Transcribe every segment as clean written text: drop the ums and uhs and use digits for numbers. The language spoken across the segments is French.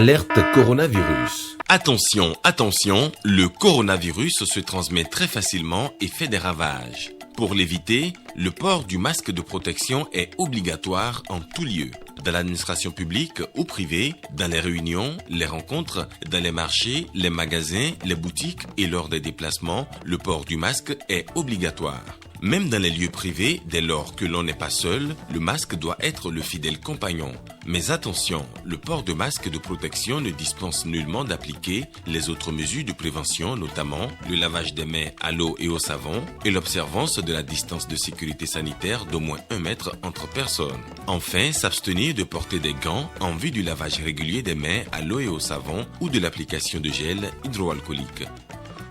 Alerte coronavirus. Attention, attention, le coronavirus se transmet très facilement et fait des ravages. Pour l'éviter, le port du masque de protection est obligatoire en tout lieu. Dans l'administration publique ou privée, dans les réunions, les rencontres, dans les marchés, les magasins, les boutiques et lors des déplacements, le port du masque est obligatoire. Même dans les lieux privés, dès lors que l'on n'est pas seul, le masque doit être le fidèle compagnon. Mais attention, le port de masque de protection ne dispense nullement d'appliquer les autres mesures de prévention, notamment le lavage des mains à l'eau et au savon et l'observance de la distance de sécurité sanitaire d'au moins 1 mètre entre personnes. Enfin, s'abstenir de porter des gants en vue du lavage régulier des mains à l'eau et au savon ou de l'application de gel hydroalcoolique.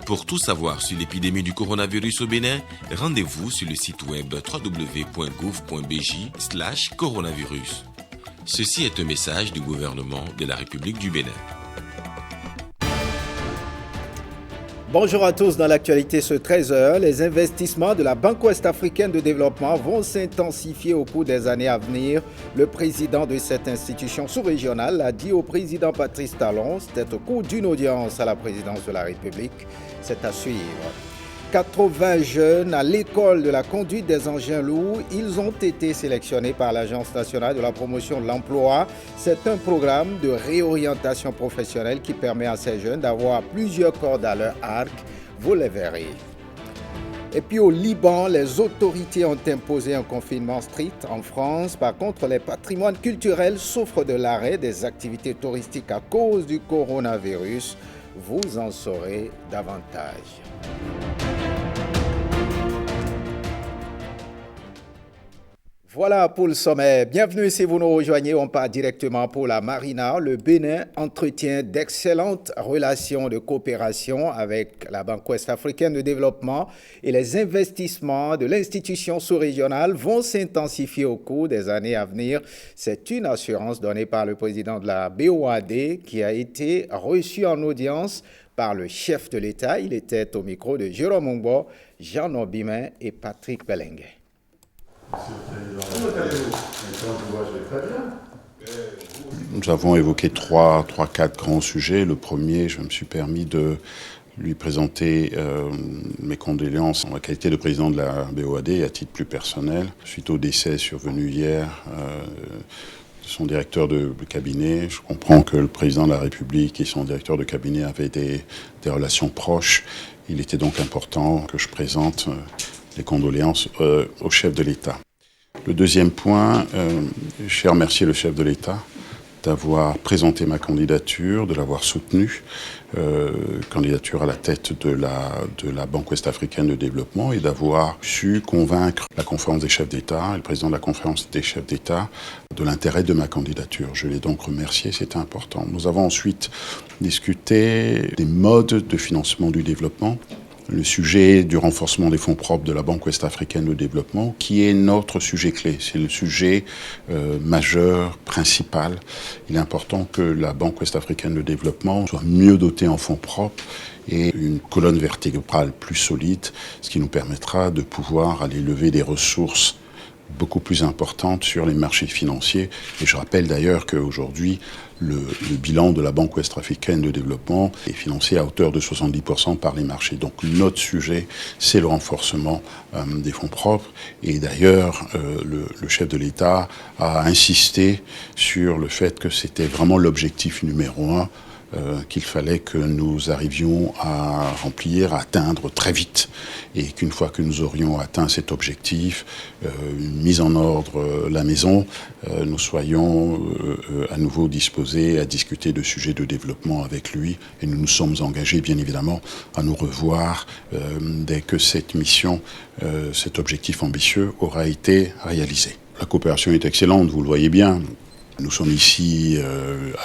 Pour tout savoir sur l'épidémie du coronavirus au Bénin, rendez-vous sur le site web www.gouv.bj/coronavirus. Ceci est un message du gouvernement de la République du Bénin. Bonjour à tous. Dans l'actualité ce 13h, les investissements de la Banque ouest-africaine de développement vont s'intensifier au cours des années à venir. Le président de cette institution sous-régionale a dit au président Patrice Talon, c'était au cours d'une audience à la présidence de la République. C'est à suivre. 80 jeunes à l'école de la conduite des engins lourds, ils ont été sélectionnés par l'Agence nationale de la promotion de l'emploi. C'est un programme de réorientation professionnelle qui permet à ces jeunes d'avoir plusieurs cordes à leur arc. Vous les verrez. Et puis au Liban, les autorités ont imposé un confinement strict. En France, par contre, les patrimoines culturels souffrent de l'arrêt des activités touristiques à cause du coronavirus. Vous en saurez davantage. Voilà pour le sommet. Bienvenue si vous nous rejoignez. On part directement pour la Marina. Le Bénin entretient d'excellentes relations de coopération avec la Banque ouest-africaine de développement et les investissements de l'institution sous-régionale vont s'intensifier au cours des années à venir. C'est une assurance donnée par le président de la BOAD qui a été reçu en audience par le chef de l'État. Il était au micro de Jérôme Ongbo, Jean Nobimin et Patrick Belengue. Nous avons évoqué 4 grands sujets. Le premier, je me suis permis de lui présenter mes condoléances en la qualité de président de la BOAD à titre plus personnel, suite au décès survenu hier de son directeur de cabinet. Je comprends que le président de la République et son directeur de cabinet avaient des relations proches. Il était donc important que je présente les condoléances au chef de l'État. Le deuxième point, j'ai remercié le chef de l'État d'avoir présenté ma candidature, de l'avoir soutenue, candidature à la tête de la Banque ouest-africaine de développement et d'avoir su convaincre la conférence des chefs d'État et le président de la conférence des chefs d'État de l'intérêt de ma candidature. Je l'ai donc remercié, c'était important. Nous avons ensuite discuté des modes de financement du développement. Le sujet du renforcement des fonds propres de la Banque ouest-africaine de développement, qui est notre sujet clé. C'est le sujet majeur, principal. Il est important que la Banque ouest-africaine de développement soit mieux dotée en fonds propres et une colonne vertébrale plus solide, ce qui nous permettra de pouvoir aller lever des ressources beaucoup plus importantes sur les marchés financiers. Et je rappelle d'ailleurs qu'aujourd'hui, le bilan de la Banque ouest-africaine de développement est financé à hauteur de 70% par les marchés. Donc notre sujet, c'est le renforcement des fonds propres. Et d'ailleurs, le chef de l'État a insisté sur le fait que c'était vraiment l'objectif numéro 1 qu'il fallait que nous arrivions à remplir, à atteindre très vite. Et qu'une fois que nous aurions atteint cet objectif, mis en ordre la maison, nous soyons à nouveau disposés à discuter de sujets de développement avec lui. Et nous nous sommes engagés, bien évidemment, à nous revoir dès que cette mission, cet objectif ambitieux aura été réalisé. La coopération est excellente, vous le voyez bien. Nous sommes ici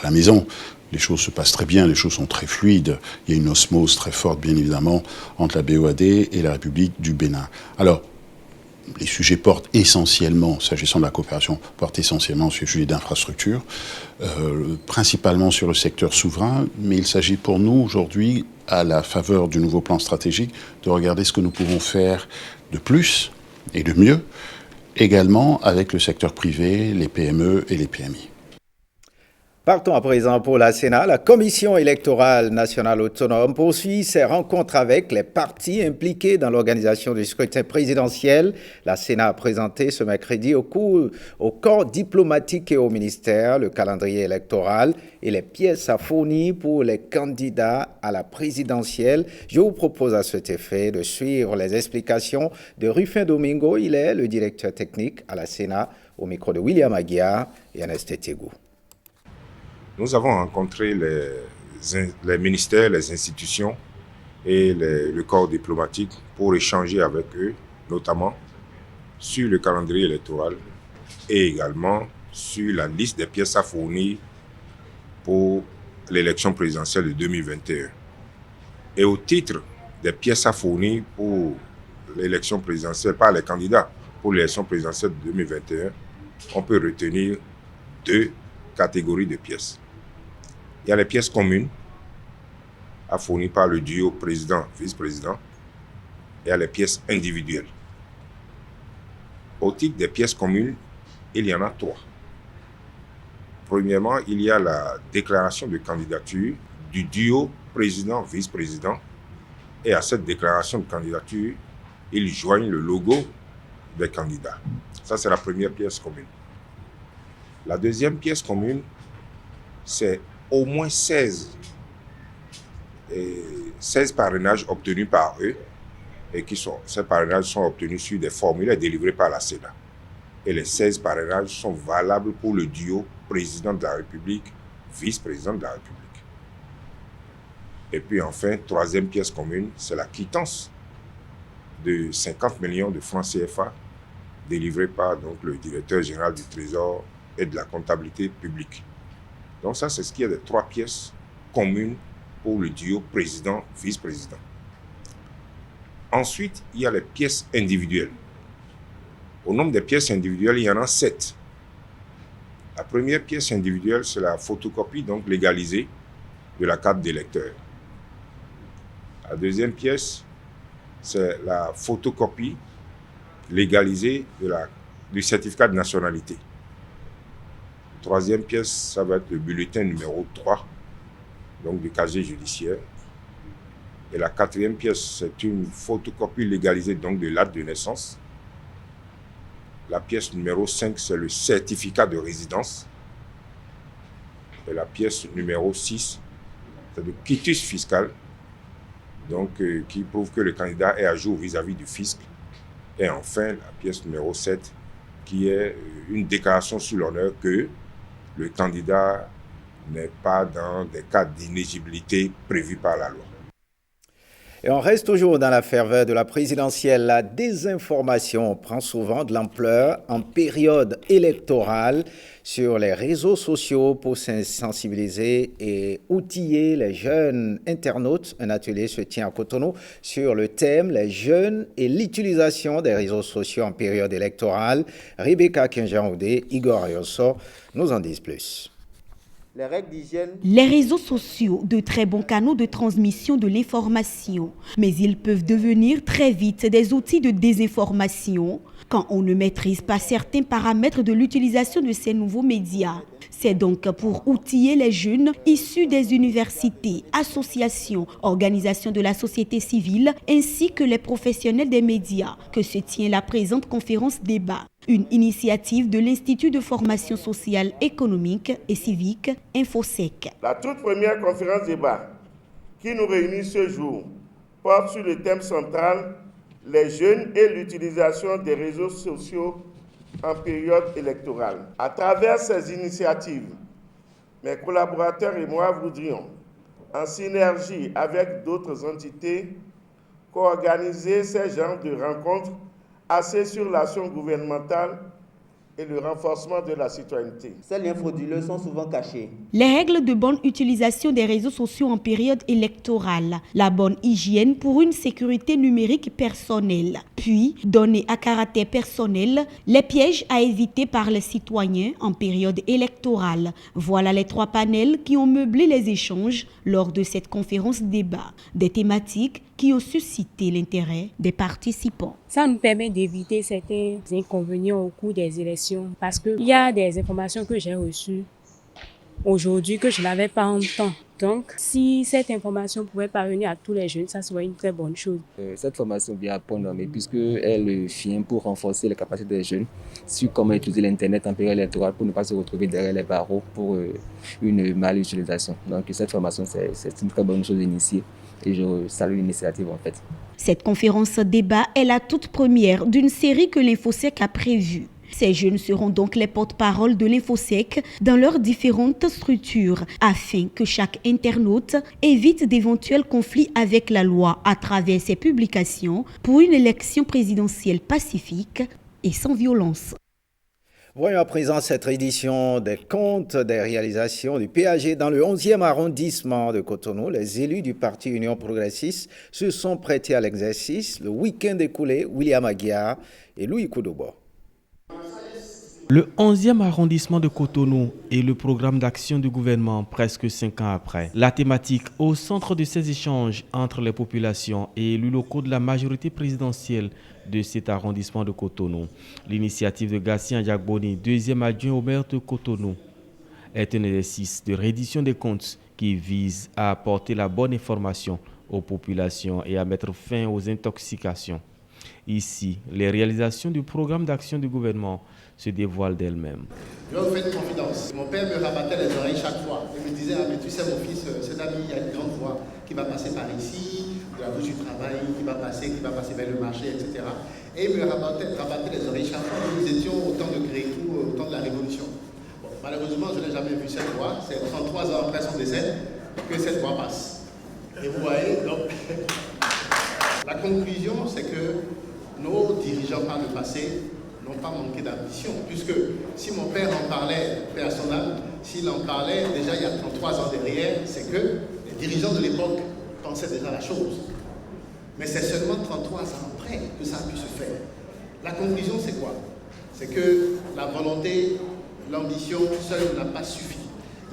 à la maison. Les choses se passent très bien, les choses sont très fluides. Il y a une osmose très forte, bien évidemment, entre la BOAD et la République du Bénin. Alors, les sujets portent essentiellement, s'agissant de la coopération, portent essentiellement sur les sujets d'infrastructure, principalement sur le secteur souverain, mais il s'agit pour nous aujourd'hui, à la faveur du nouveau plan stratégique, de regarder ce que nous pouvons faire de plus et de mieux, également avec le secteur privé, les PME et les PMI. Partons à présent pour la Sénat. La Commission électorale nationale autonome poursuit ses rencontres avec les partis impliqués dans l'organisation du scrutin présidentiel. La Sénat a présenté ce mercredi au corps diplomatique et au ministère le calendrier électoral et les pièces à fournir pour les candidats à la présidentielle. Je vous propose à cet effet de suivre les explications de Rufin Domingo. Il est le directeur technique à la Sénat, au micro de William Aguiar et Ernest Tegou. Nous avons rencontré les ministères, les institutions et le corps diplomatique pour échanger avec eux, notamment sur le calendrier électoral et également sur la liste des pièces à fournir pour l'élection présidentielle de 2021. Et au titre des pièces à fournir pour l'élection présidentielle par les candidats pour l'élection présidentielle de 2021, on peut retenir deux catégories de pièces. Il y a les pièces communes à fournir par le duo président-vice-président et il y a les pièces individuelles. Au titre des pièces communes, il y en a trois. Premièrement, il y a la déclaration de candidature du duo président-vice-président et à cette déclaration de candidature, ils joignent le logo des candidats. Ça, c'est la première pièce commune. La deuxième pièce commune, c'est au moins 16 parrainages obtenus par eux et ces parrainages sont obtenus sur des formulaires délivrés par la Sénat. Et les 16 parrainages sont valables pour le duo président de la République, vice-président de la République. Et puis enfin, troisième pièce commune, c'est la quittance de 50 millions de francs CFA délivrée par donc, le directeur général du Trésor et de la comptabilité publique. Donc ça, c'est ce qui est des trois pièces communes pour le duo président-vice-président. Ensuite, il y a les pièces individuelles. Au nombre des pièces individuelles, il y en a 7. La première pièce individuelle, c'est la photocopie donc légalisée de la carte d'électeur. La deuxième pièce, c'est la photocopie légalisée du certificat de nationalité. Troisième pièce, ça va être le bulletin numéro 3, donc du casier judiciaire. Et la quatrième pièce, c'est une photocopie légalisée donc de l'acte de naissance. La pièce numéro 5, c'est le certificat de résidence. Et la pièce numéro 6, c'est le quitus fiscal, donc qui prouve que le candidat est à jour vis-à-vis du fisc. Et enfin, la pièce numéro 7, qui est une déclaration sur l'honneur que le candidat n'est pas dans des cas d'inéligibilité prévus par la loi. Et on reste toujours dans la ferveur de la présidentielle. La désinformation prend souvent de l'ampleur en période électorale sur les réseaux sociaux pour sensibiliser et outiller les jeunes internautes. Un atelier se tient à Cotonou sur le thème « Les jeunes et l'utilisation des réseaux sociaux en période électorale ». Rebecca Kinjan-Oudé, Igor Ayosso nous en disent plus. Les règles d'hygiène. Les réseaux sociaux, de très bons canaux de transmission de l'information, mais ils peuvent devenir très vite des outils de désinformation quand on ne maîtrise pas certains paramètres de l'utilisation de ces nouveaux médias. C'est donc pour outiller les jeunes issus des universités, associations, organisations de la société civile ainsi que les professionnels des médias que se tient la présente conférence débat. Une initiative de l'Institut de formation sociale, économique et civique, InfoSec. La toute première conférence débat qui nous réunit ce jour porte sur le thème central « Les jeunes et l'utilisation des réseaux sociaux en période électorale ». À travers ces initiatives, mes collaborateurs et moi voudrions, en synergie avec d'autres entités, co-organiser ces genres de rencontres axés sur l'action gouvernementale et le renforcement de la citoyenneté. Ces liens frauduleux sont souvent cachés. Les règles de bonne utilisation des réseaux sociaux en période électorale, la bonne hygiène pour une sécurité numérique personnelle, puis, données à caractère personnel, les pièges à éviter par les citoyens en période électorale. Voilà les trois panels qui ont meublé les échanges lors de cette conférence débat. Des thématiques qui ont suscité l'intérêt des participants. Ça nous permet d'éviter certains inconvénients au cours des élections parce qu'il y a des informations que j'ai reçues aujourd'hui que je ne l'avais pas en temps. Donc, si cette information pouvait parvenir à tous les jeunes, ça serait une très bonne chose. Cette formation vient apprendre, mais puisqu'elle vient pour renforcer les capacités des jeunes sur comment utiliser l'Internet en période électorale pour ne pas se retrouver derrière les barreaux pour une malutilisation. Donc, cette formation, c'est une très bonne chose initiée et je salue l'initiative en fait. Cette conférence débat est la toute première d'une série que l'Infosec a prévue. Ces jeunes seront donc les porte-parole de l'Infosec dans leurs différentes structures afin que chaque internaute évite d'éventuels conflits avec la loi à travers ses publications pour une élection présidentielle pacifique et sans violence. Voyons à présent cette édition des comptes des réalisations du PAG dans le 11e arrondissement de Cotonou. Les élus du parti Union Progressiste se sont prêtés à l'exercice. Le week-end écoulé, William Aguiar et Louis Koudobo. Le 11e arrondissement de Cotonou est le programme d'action du gouvernement presque 5 ans après. La thématique au centre de ces échanges entre les populations et élus locaux de la majorité présidentielle de cet arrondissement de Cotonou. L'initiative de Gatien Yagboni, deuxième adjoint au maire de Cotonou, est un exercice de reddition des comptes qui vise à apporter la bonne information aux populations et à mettre fin aux intoxications. Ici, les réalisations du programme d'action du gouvernement se dévoilent d'elles-mêmes. Je vais vous faire une confidence. Mon père me rabattait les oreilles chaque fois. Il me disait, ah, mais tu sais mon fils, cet ami, il y a une grande voie qui va passer par ici, de la bouche du travail, qui va passer vers le marché, etc. Et il me rabattait les oreilles chaque fois. Nous étions au temps de Grétou, au temps de la Révolution. Bon, malheureusement, je n'ai jamais vu cette voie. C'est 33 ans après son décès que cette voie passe. Et vous voyez, donc, la conclusion, c'est que nos dirigeants par le passé n'ont pas manqué d'ambition, puisque si mon père en parlait, père son âme, s'il en parlait déjà il y a 33 ans derrière, c'est que les dirigeants de l'époque pensaient déjà la chose. Mais c'est seulement 33 ans après que ça a pu se faire. La conclusion, c'est quoi? C'est que la volonté, l'ambition seule n'a pas suffi.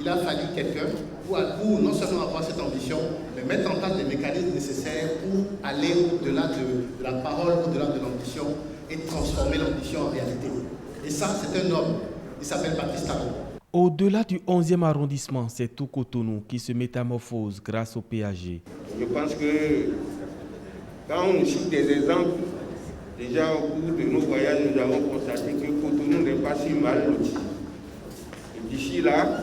Il a fallu quelqu'un pour non seulement avoir cette ambition, mais mettre en place les mécanismes nécessaires pour aller au-delà de la parole, au-delà de l'ambition et transformer l'ambition en réalité. Et ça, c'est un homme, il s'appelle Baptiste Talon. Au-delà du 11e arrondissement, c'est tout Cotonou qui se métamorphose grâce au PAG. Je pense que quand on cite des exemples, déjà au cours de nos voyages, nous avons constaté que Cotonou n'est pas si mal loti. Et d'ici là,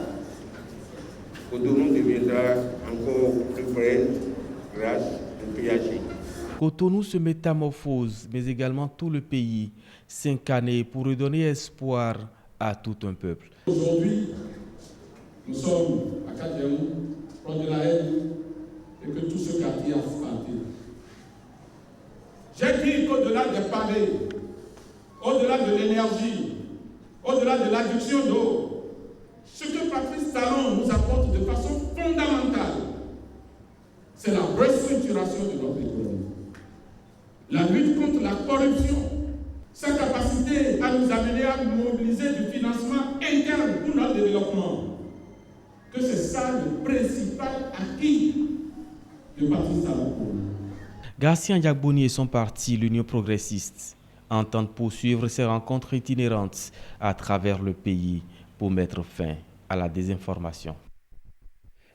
Cotonou deviendra encore plus près grâce au PAG. Cotonou se métamorphose, mais également tout le pays, 5 années pour redonner espoir à tout un peuple. Aujourd'hui, nous sommes à Kadiaou, proche de la haine, et que tout ce quartier a flatté. J'ai dit qu'au-delà des palais, au-delà de l'énergie, au-delà de l'adduction d'eau, ce que Patrice Talon nous apporte de façon fondamentale, c'est la restructuration de notre économie. La lutte contre la corruption, sa capacité à nous amener à mobiliser du financement interne pour notre développement, que c'est ça le principal acquis de Patrice Talon. Gatien Yagboni et son parti, l'Union Progressiste, entendent poursuivre ces rencontres itinérantes à travers le pays pour mettre fin à la désinformation.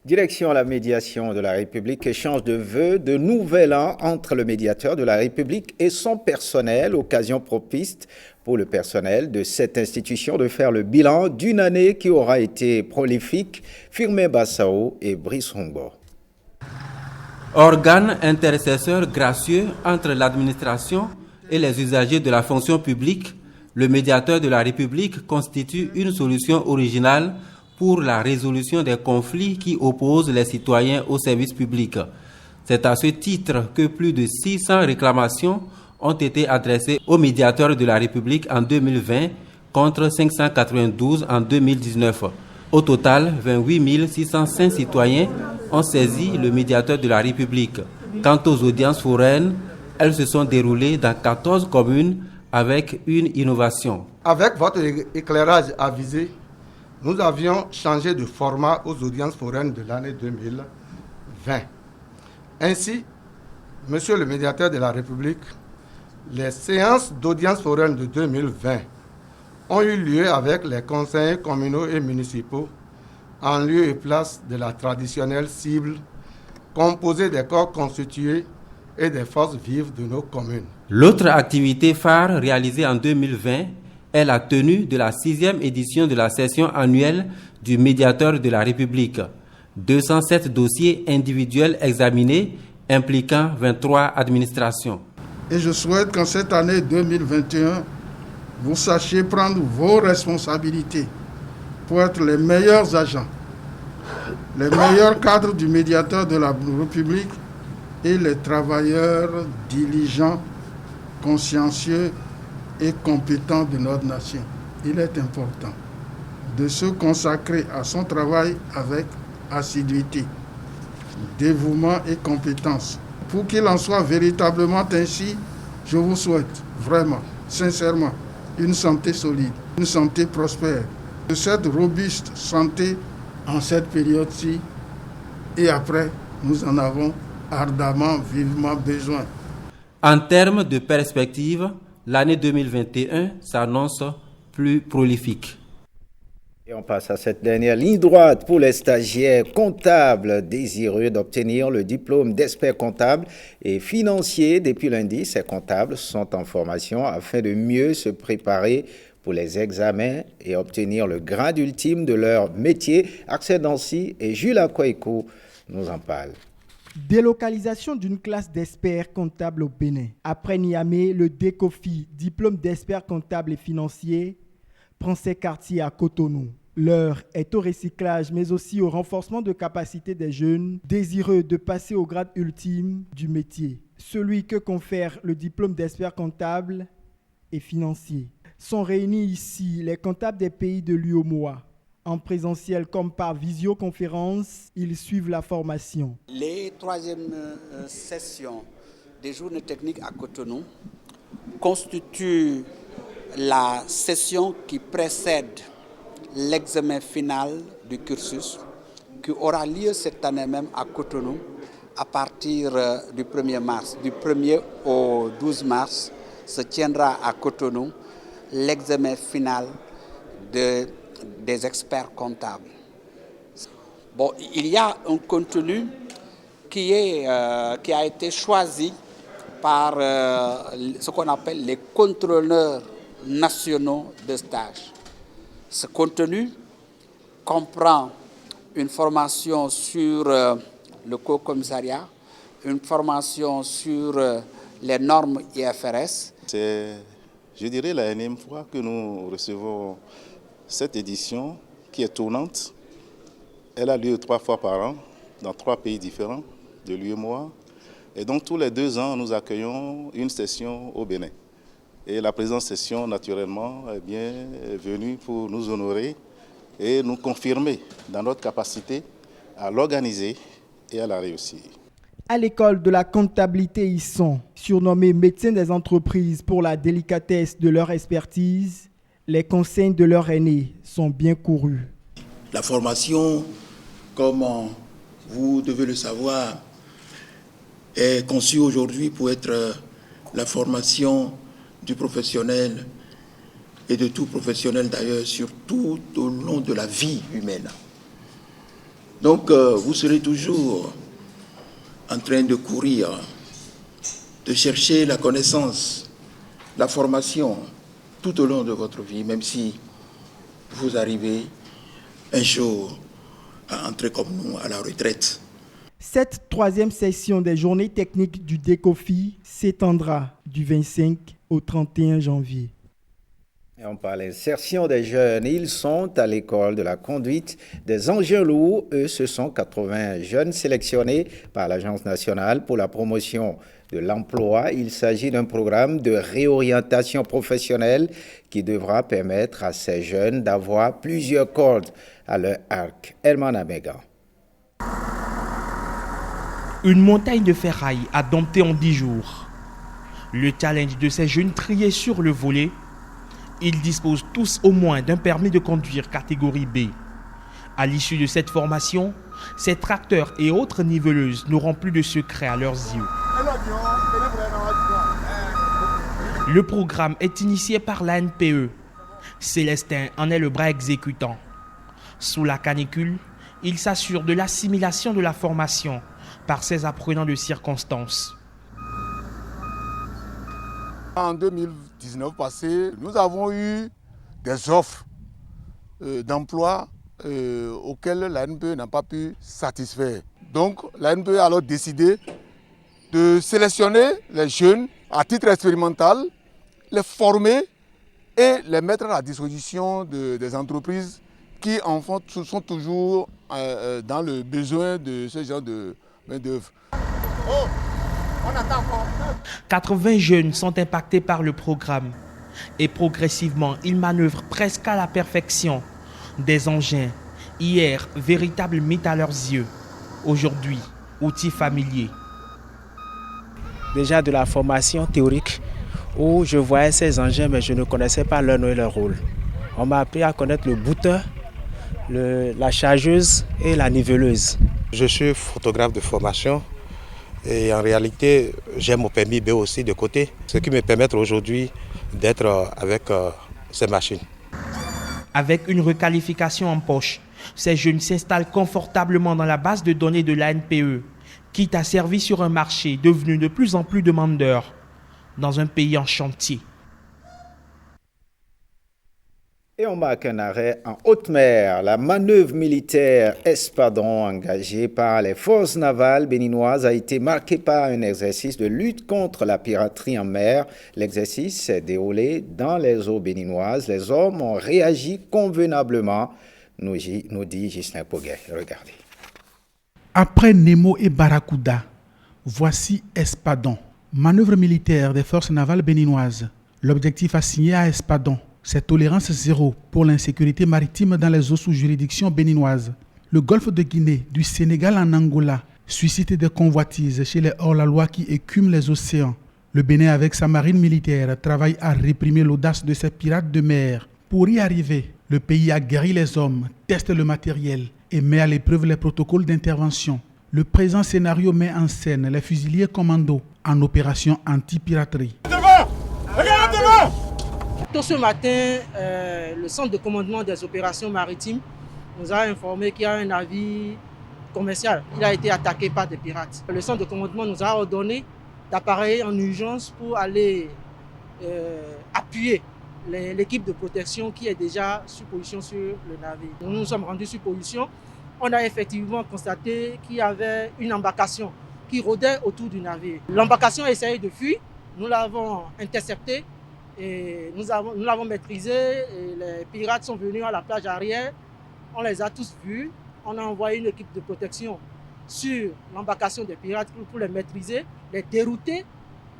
Direction à la médiation de la République, échange de vœux de nouvel an entre le médiateur de la République et son personnel, occasion propice pour le personnel de cette institution de faire le bilan d'une année qui aura été prolifique. Firmin Bassao et Brice Hongo. Organe intercesseur gracieux entre l'administration et les usagers de la fonction publique, le médiateur de la République constitue une solution originale pour la résolution des conflits qui opposent les citoyens au service public. C'est à ce titre que plus de 600 réclamations ont été adressées au médiateur de la République en 2020 contre 592 en 2019. Au total, 28 605 citoyens ont saisi le médiateur de la République. Quant aux audiences foraines, elles se sont déroulées dans 14 communes avec une innovation. Avec votre éclairage avisé, nous avions changé de format aux audiences foraines de l'année 2020. Ainsi, Monsieur le médiateur de la République, les séances d'audience foraine de 2020 ont eu lieu avec les conseillers communaux et municipaux en lieu et place de la traditionnelle cible composée des corps constitués et des forces vives de nos communes. L'autre activité phare réalisée en 2020 est la tenue de la 6e édition de la session annuelle du médiateur de la République. 207 dossiers individuels examinés impliquant 23 administrations. Et je souhaite qu'en cette année 2021, vous sachiez prendre vos responsabilités pour être les meilleurs agents, les meilleurs cadres du médiateur de la République et les travailleurs diligents, consciencieux et compétents de notre nation. Il est important de se consacrer à son travail avec assiduité, dévouement et compétence. Pour qu'il en soit véritablement ainsi, je vous souhaite vraiment, sincèrement, une santé solide, une santé prospère. De cette robuste santé en cette période-ci et après, nous en avons ardemment, vivement besoin. En termes de perspective, l'année 2021 s'annonce plus prolifique. Et on passe à cette dernière ligne droite pour les stagiaires comptables désireux d'obtenir le diplôme d'expert comptable et financier. Depuis lundi, ces comptables sont en formation afin de mieux se préparer pour les examens et obtenir le grade ultime de leur métier. Axel Dancy et Jules Akoiko nous en parlent. Délocalisation d'une classe d'experts comptables au Bénin. Après Niamey, le DECOFI, diplôme d'expert comptable et financier, prend ses quartiers à Cotonou. L'heure est au recyclage, mais aussi au renforcement de capacités des jeunes désireux de passer au grade ultime du métier, celui que confère le diplôme d'expert comptable et financier. Sont réunis ici les comptables des pays de l'UOMOA. En présentiel comme par visioconférence, ils suivent la formation. Les troisièmes sessions des journées techniques à Cotonou constituent la session qui précède l'examen final du cursus qui aura lieu cette année même à Cotonou à partir du 1er mars. Du 1er au 12 mars se tiendra à Cotonou l'examen final des experts comptables. Bon, il y a un contenu qui a été choisi par ce qu'on appelle les contrôleurs nationaux de stage. Ce contenu comprend une formation sur le co-commissariat, une formation sur les normes IFRS. C'est, je dirais, la énième fois que nous recevons cette édition qui est tournante. Elle a lieu 3 fois par an dans 3 pays différents de l'UEMOA. Et donc tous les 2 ans, nous accueillons une session au Bénin. Et la présente session, naturellement, est venue pour nous honorer et nous confirmer dans notre capacité à l'organiser et à la réussir. À l'école de la comptabilité, ils sont surnommés médecins des entreprises pour la délicatesse de leur expertise. Les conseils de leurs aînés sont bien courus. La formation, comme vous devez le savoir, est conçue aujourd'hui pour être la formation du professionnel et de tout professionnel d'ailleurs, surtout au long de la vie humaine. Donc, vous serez toujours en train de courir, de chercher la connaissance, la formation tout au long de votre vie, même si vous arrivez un jour à entrer comme nous à la retraite. Cette 3e session des journées techniques du DECOFI s'étendra du 25 au 31 janvier. Et on parle d'insertion des jeunes. Ils sont à l'école de la conduite des engins lourds. Eux, ce sont 80 jeunes sélectionnés par l'Agence nationale pour la promotion de l'emploi. Il s'agit d'un programme de réorientation professionnelle qui devra permettre à ces jeunes d'avoir plusieurs cordes à leur arc. Herman Amega. Une montagne de ferraille à dompter en 10 jours. Le challenge de ces jeunes triés sur le volet, ils disposent tous au moins d'un permis de conduire catégorie B. À l'issue de cette formation, ces tracteurs et autres niveleuses n'auront plus de secret à leurs yeux. Le programme est initié par l'ANPE. Célestin en est le bras exécutant. Sous la canicule, il s'assure de l'assimilation de la formation par ses apprenants de circonstances. En 2019 passé, nous avons eu des offres d'emploi auxquelles l'ANPE n'a pas pu satisfaire. Donc l'ANPE a alors décidé de sélectionner les jeunes à titre expérimental, les former et les mettre à la disposition des entreprises qui en font, sont toujours dans le besoin de ce genre de main-d'œuvre. 80 jeunes sont impactés par le programme et progressivement, ils manœuvrent presque à la perfection. Des engins, hier, véritables mythes à leurs yeux, aujourd'hui, outils familiers. Déjà de la formation théorique où je voyais ces engins mais je ne connaissais pas leur nom et leur rôle. On m'a appris à connaître le booter, la chargeuse et la niveleuse. Je suis photographe de formation et en réalité j'ai mon permis B aussi de côté, ce qui me permet aujourd'hui d'être avec ces machines. Avec une requalification en poche, ces jeunes s'installent confortablement dans la base de données de l'ANPE, quitte à servir sur un marché devenu de plus en plus demandeur dans un pays en chantier. Et on marque un arrêt en haute mer. La manœuvre militaire Espadon engagée par les forces navales béninoises a été marquée par un exercice de lutte contre la piraterie en mer. L'exercice s'est déroulé dans les eaux béninoises. Les hommes ont réagi convenablement, nous dit Ghislain Poguet. Regardez. Après Nemo et Barracuda, voici Espadon, manœuvre militaire des forces navales béninoises. L'objectif assigné à Espadon, c'est tolérance zéro pour l'insécurité maritime dans les eaux sous juridiction béninoise. Le golfe de Guinée, du Sénégal en Angola, suscite des convoitises chez les hors-la-loi qui écument les océans. Le Bénin, avec sa marine militaire, travaille à réprimer l'audace de ces pirates de mer. Pour y arriver, le pays aguerrit les hommes, teste le matériel et met à l'épreuve les protocoles d'intervention. Le présent scénario met en scène les fusiliers commandos en opération anti-piraterie. Devant! Regarde devant! Tôt ce matin, le centre de commandement des opérations maritimes nous a informé qu'il y a un navire commercial. Il a été attaqué par des pirates. Le centre de commandement nous a ordonné d'appareiller en urgence pour aller appuyer l'équipe de protection qui est déjà sur position sur le navire. Nous nous sommes rendus sur position. On a effectivement constaté qu'il y avait une embarcation qui rôdait autour du navire. L'embarcation a essayé de fuir. Nous l'avons interceptée. Et nous l'avons maîtrisé et les pirates sont venus à la plage arrière. On les a tous vus. On a envoyé une équipe de protection sur l'embarcation des pirates pour les maîtriser, les dérouter.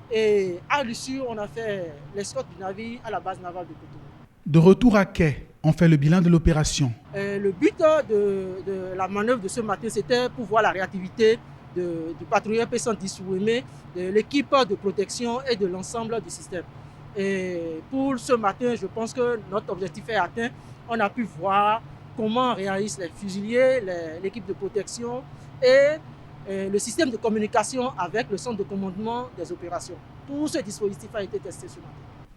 Et à l'issue, on a fait l'escorte du navire à la base navale de Cotonou. De retour à quai, on fait le bilan de l'opération. Le but de la manœuvre de ce matin, c'était pour voir la réactivité du patrouilleur P110 Ouémé, de l'équipe de protection et de l'ensemble du système. Et pour ce matin, je pense que notre objectif est atteint. On a pu voir comment réagissent les fusiliers, l'équipe de protection et le système de communication avec le centre de commandement des opérations. Tout ce dispositif a été testé ce matin.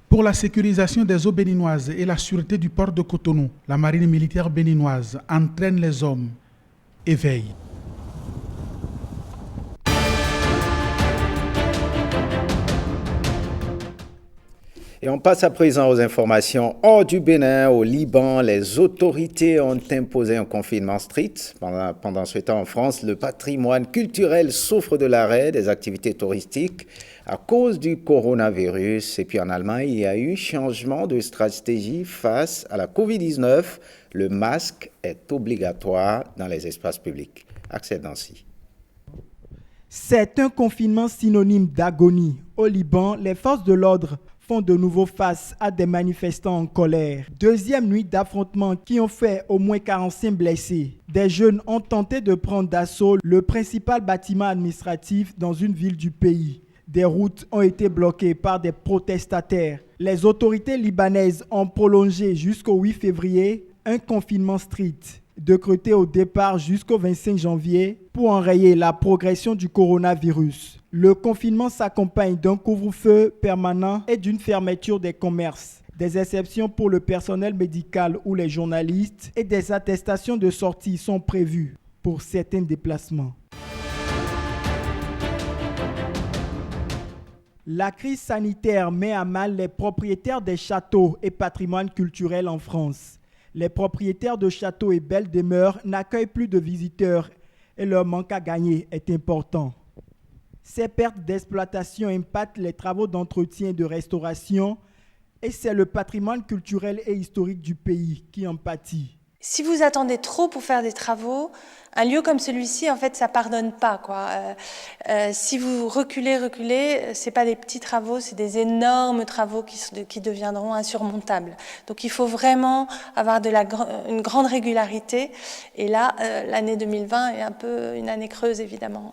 Pour la sécurisation des eaux béninoises et la sûreté du port de Cotonou, la marine militaire béninoise entraîne les hommes et veille. Et on passe à présent aux informations hors du Bénin. Au Liban, les autorités ont imposé un confinement strict. Pendant ce temps, en France, le patrimoine culturel souffre de l'arrêt des activités touristiques à cause du coronavirus. Et puis en Allemagne, il y a eu changement de stratégie face à la COVID-19. Le masque est obligatoire dans les espaces publics. Axel Dancy. C'est un confinement synonyme d'agonie. Au Liban, les forces de l'ordre font de nouveau face à des manifestants en colère. Deuxième nuit d'affrontements qui ont fait au moins 45 blessés. Des jeunes ont tenté de prendre d'assaut le principal bâtiment administratif dans une ville du pays. Des routes ont été bloquées par des protestataires. Les autorités libanaises ont prolongé jusqu'au 8 février un confinement strict, décrété au départ jusqu'au 25 janvier pour enrayer la progression du coronavirus. Le confinement s'accompagne d'un couvre-feu permanent et d'une fermeture des commerces. Des exceptions pour le personnel médical ou les journalistes et des attestations de sortie sont prévues pour certains déplacements. La crise sanitaire met à mal les propriétaires des châteaux et patrimoines culturels en France. Les propriétaires de châteaux et belles demeures n'accueillent plus de visiteurs et leur manque à gagner est important. Ces pertes d'exploitation impactent les travaux d'entretien et de restauration et c'est le patrimoine culturel et historique du pays qui en pâtit. Si vous attendez trop pour faire des travaux, un lieu comme celui-ci, en fait, ça pardonne pas, quoi. Si vous reculez, c'est pas des petits travaux, c'est des énormes travaux qui deviendront insurmontables. Donc, il faut vraiment avoir une grande régularité. Et là, l'année 2020 est un peu une année creuse, évidemment.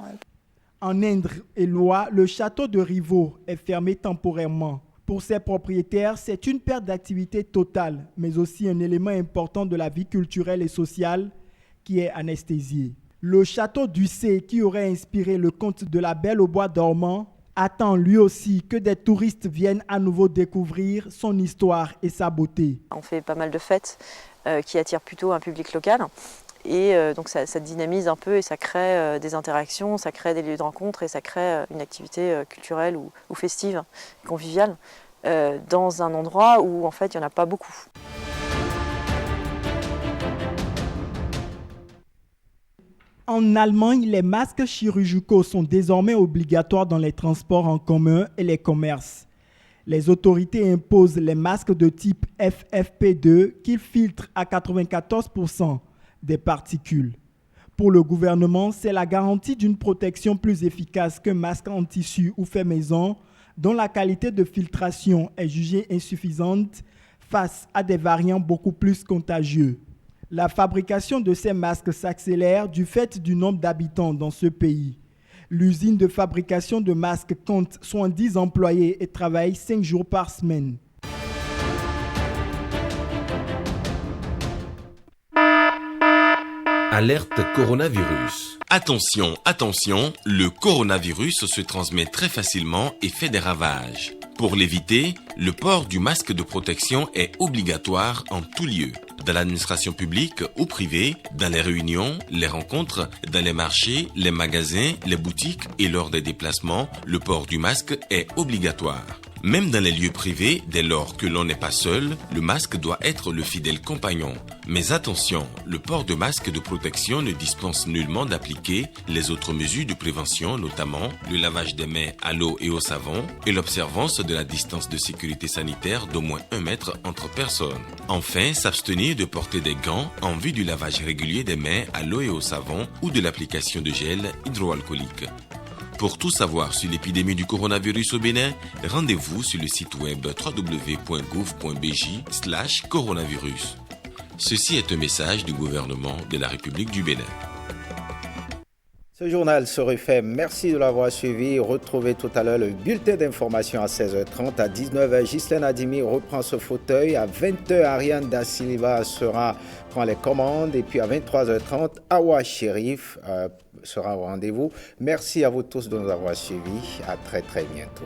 En Indre et Loire, le château de Rivaux est fermé temporairement. Pour ses propriétaires, c'est une perte d'activité totale, mais aussi un élément important de la vie culturelle et sociale qui est anesthésié. Le château d'Ussé, qui aurait inspiré le conte de la Belle au bois dormant, attend lui aussi que des touristes viennent à nouveau découvrir son histoire et sa beauté. On fait pas mal de fêtes qui attirent plutôt un public local. Et donc ça dynamise un peu et ça crée des interactions, ça crée des lieux de rencontre et ça crée une activité culturelle ou festive, conviviale, dans un endroit où en fait il n'y en a pas beaucoup. En Allemagne, les masques chirurgicaux sont désormais obligatoires dans les transports en commun et les commerces. Les autorités imposent les masques de type FFP2 qui filtrent à 94% des particules. Pour le gouvernement, c'est la garantie d'une protection plus efficace qu'un masque en tissu ou fait maison dont la qualité de filtration est jugée insuffisante face à des variants beaucoup plus contagieux. La fabrication de ces masques s'accélère du fait du nombre d'habitants dans ce pays. L'usine de fabrication de masques compte 70 employés et travaille 5 jours par semaine. Alerte coronavirus. Attention, attention, le coronavirus se transmet très facilement et fait des ravages. Pour l'éviter, le port du masque de protection est obligatoire en tout lieu. Dans l'administration publique ou privée, dans les réunions, les rencontres, dans les marchés, les magasins, les boutiques et lors des déplacements, le port du masque est obligatoire. Même dans les lieux privés, dès lors que l'on n'est pas seul, le masque doit être le fidèle compagnon. Mais attention, le port de masque de protection ne dispense nullement d'appliquer les autres mesures de prévention, notamment le lavage des mains à l'eau et au savon et l'observance de la distance de sécurité sanitaire d'au moins 1 mètre entre personnes. Enfin, s'abstenir de porter des gants en vue du lavage régulier des mains à l'eau et au savon ou de l'application de gel hydroalcoolique. Pour tout savoir sur l'épidémie du coronavirus au Bénin, rendez-vous sur le site web www.gouv.bj/coronavirus. Ceci est un message du gouvernement de la République du Bénin. Ce journal se refait. Merci de l'avoir suivi. Retrouvez tout à l'heure le bulletin d'information à 16h30. À 19h, Ghislaine Adimi reprend ce fauteuil. À 20h, Ariane Da Silva prend les commandes. Et puis à 23h30, Awa Sherif sera au rendez-vous. Merci à vous tous de nous avoir suivis. À très très bientôt.